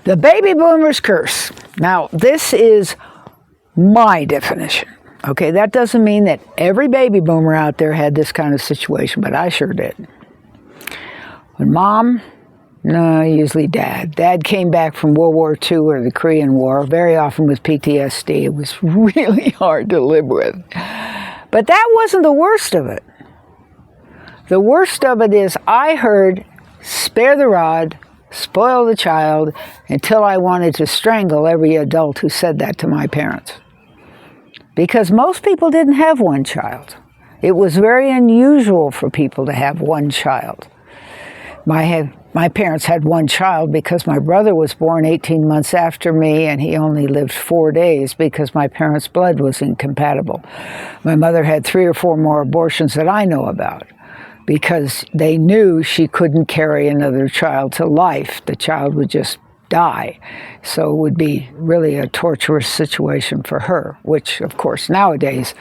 The baby boomer's curse. Now, this is my definition. Okay, that doesn't mean that every baby boomer out there had this kind of situation, but I sure did. When mom, no, usually dad. Dad came back from World War II or the Korean War, very often with PTSD. It was really hard to live with. But that wasn't the worst of it. The worst of it is I heard, spare the rod, spoil the child, until I wanted to strangle every adult who said that to my parents. Because most people didn't have one child. It was very unusual for people to have one child. My parents had one child because my brother was born 18 months after me, and he only lived 4 days because my parents' blood was incompatible. My mother had 3 or 4 more abortions that I know about because they knew she couldn't carry another child to life. The child would just die. So it would be really a torturous situation for her, which, of course, nowadays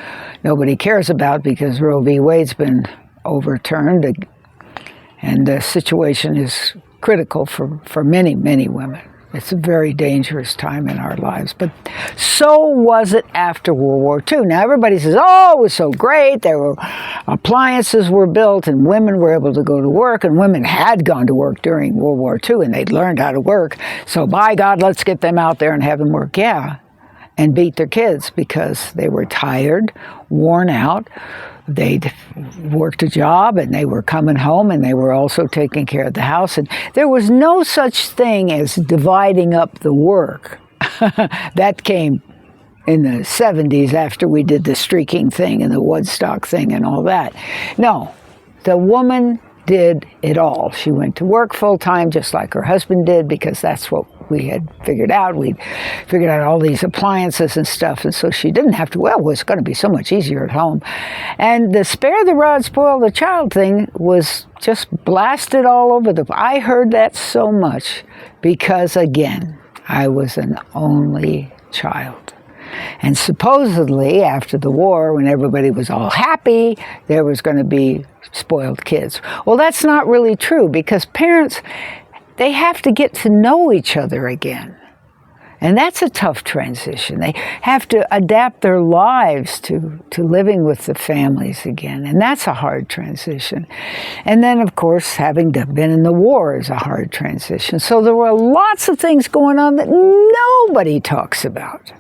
nobody cares about because Roe v. Wade's been overturned. And the situation is critical for many, many women. It's a very dangerous time in our lives. But so was it after World War II. Now everybody says, oh, it was so great. There were appliances were built and women were able to go to work. And women had gone to work during World War II and they'd learned how to work. So by God, let's get them out there and have them work. Yeah. And beat their kids because they were tired, worn out. They'd worked a job and they were coming home and they were also taking care of the house. And there was no such thing as dividing up the work. That came in the 70s after we did the streaking thing and the Woodstock thing and all that. No, the woman did it all. She went to work full time just like her husband did because that's what we had figured out. We'd figured out all these appliances and stuff, and so she didn't have to, well, it was going to be so much easier at home. And the spare the rod, spoil the child thing was just blasted all over I heard that so much because, again, I was an only child. And supposedly, after the war, when everybody was all happy, there was going to be spoiled kids. Well, that's not really true because parents, they have to get to know each other again. And that's a tough transition. They have to adapt their lives to living with the families again. And that's a hard transition. And then, of course, having been in the war is a hard transition. So there were lots of things going on that nobody talks about.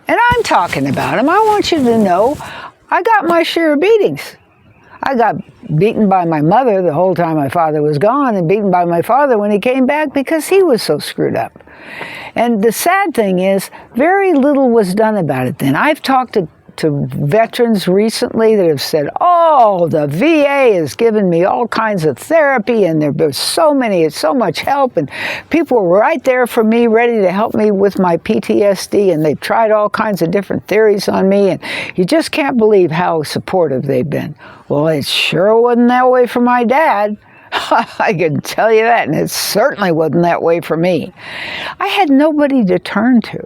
And I'm talking about them. I want you to know I got my share of beatings. I got beaten by my mother the whole time my father was gone and beaten by my father when he came back because he was so screwed up. And the sad thing is, very little was done about it then. I've talked to veterans recently that have said, oh, the VA has given me all kinds of therapy and there's so much help and people were right there for me, ready to help me with my PTSD, and they've tried all kinds of different theories on me, and you just can't believe how supportive they've been. Well, it sure wasn't that way for my dad. I can tell you that, and it certainly wasn't that way for me. I had nobody to turn to.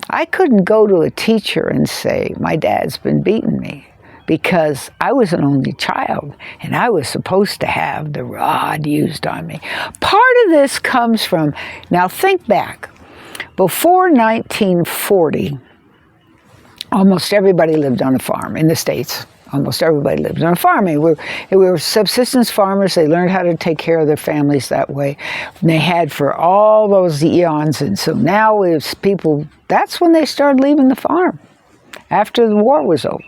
I couldn't go to a teacher and say, my dad's been beating me, because I was an only child and I was supposed to have the rod used on me. Part of this comes from, now think back, before 1940, almost everybody lived on a farm in the States. Almost everybody lived on a farm. We were subsistence farmers. They learned how to take care of their families that way. And they had for all those eons. And so now it's people, that's when they started leaving the farm, after the war was over.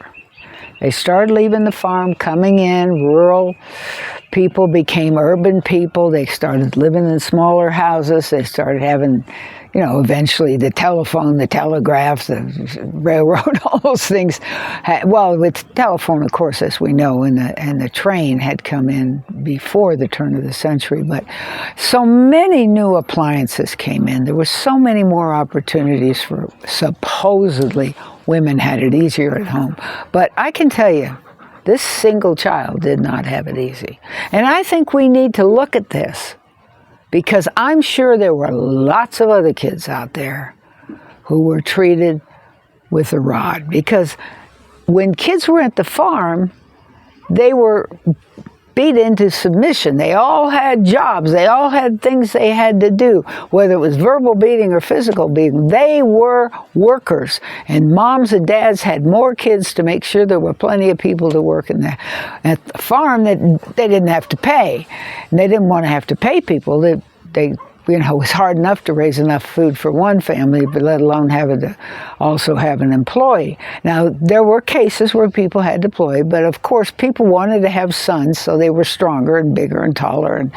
They started leaving the farm, coming in. Rural people became urban people. They started living in smaller houses. They started having, eventually the telephone, the telegraph, the railroad, all those things. Well, with telephone, of course, as we know, and the train had come in before the turn of the century. But so many new appliances came in. There were so many more opportunities for supposedly women had it easier at home. But I can tell you, this single child did not have it easy. And I think we need to look at this, because I'm sure there were lots of other kids out there who were treated with a rod. Because when kids were at the farm, they were beat into submission. They all had jobs. They all had things they had to do, whether it was verbal beating or physical beating. They were workers. And moms and dads had more kids to make sure there were plenty of people to work at the farm that they didn't have to pay. And they didn't want to have to pay people. They it was hard enough to raise enough food for one family, but let alone having to also have an employee. Now, there were cases where people had to employ, but of course, people wanted to have sons, so they were stronger and bigger and taller and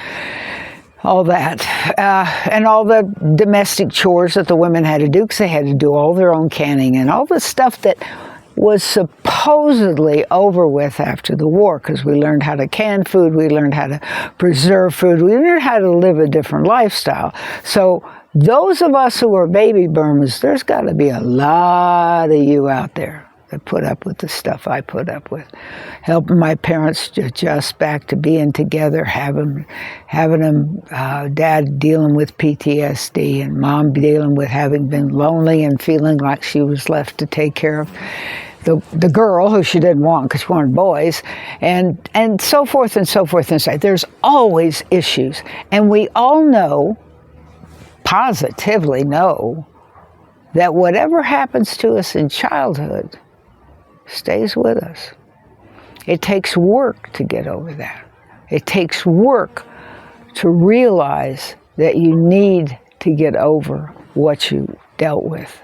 all that. And all the domestic chores that the women had to do, because they had to do all their own canning and all the stuff that was supposedly over with after the war, because we learned how to can food, we learned how to preserve food, we learned how to live a different lifestyle. So those of us who are baby boomers, there's got to be a lot of you out there that put up with the stuff I put up with. Helping my parents adjust back to being together, having them, dad dealing with PTSD and mom dealing with having been lonely and feeling like she was left to take care of the girl who she didn't want because she wanted boys, and so forth and so forth and so on. There's always issues. And we all know, positively know, that whatever happens to us in childhood stays with us. It takes work to get over that. It takes work to realize that you need to get over what you dealt with.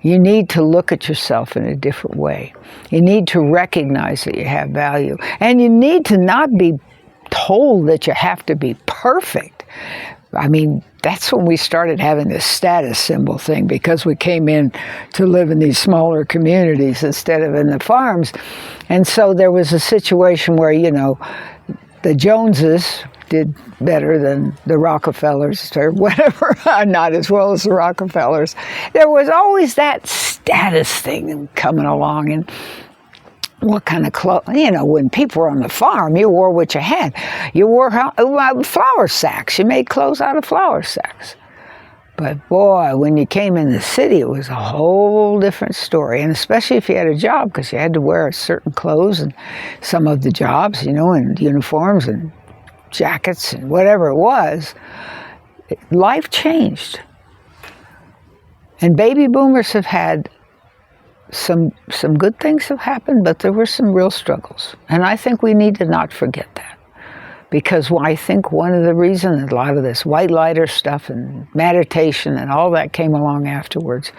You need to look at yourself in a different way. You need to recognize that you have value. And you need to not be told that you have to be perfect. I mean, that's when we started having this status symbol thing, because we came in to live in these smaller communities instead of in the farms. And so there was a situation where, the Joneses did better than the Rockefellers or whatever, not as well as the Rockefellers. There was always that status thing coming along, and what kind of clothes, when people were on the farm, you wore what you had. You wore flour sacks. You made clothes out of flour sacks. But boy, when you came in the city, it was a whole different story. And especially if you had a job, because you had to wear certain clothes and some of the jobs, and uniforms and jackets and whatever it was. Life changed. And baby boomers have had some good things have happened, but there were some real struggles. And I think we need to not forget that. Because I think one of the reasons a lot of this white lighter stuff and meditation and all that came along afterwards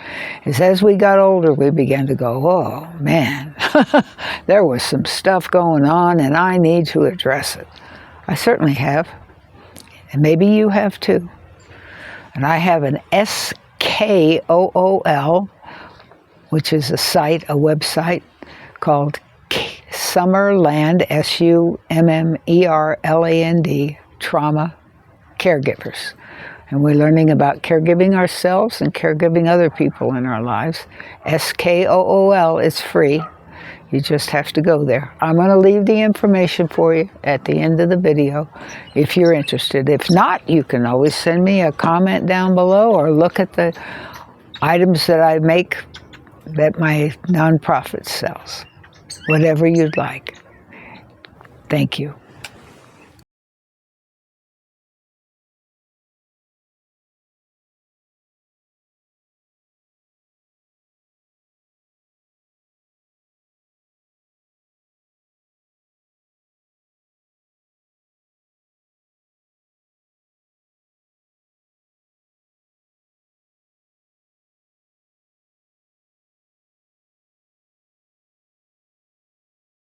is as we got older, we began to go, oh man, there was some stuff going on and I need to address it. I certainly have. And maybe you have too. And I have an SKOOL, which is a website called Summerland, SUMMERLAND, Trauma Caregivers. And we're learning about caregiving ourselves and caregiving other people in our lives. SKOOL is free. You just have to go there. I'm going to leave the information for you at the end of the video if you're interested. If not, you can always send me a comment down below or look at the items that I make that my nonprofit sells. Whatever you'd like. Thank you.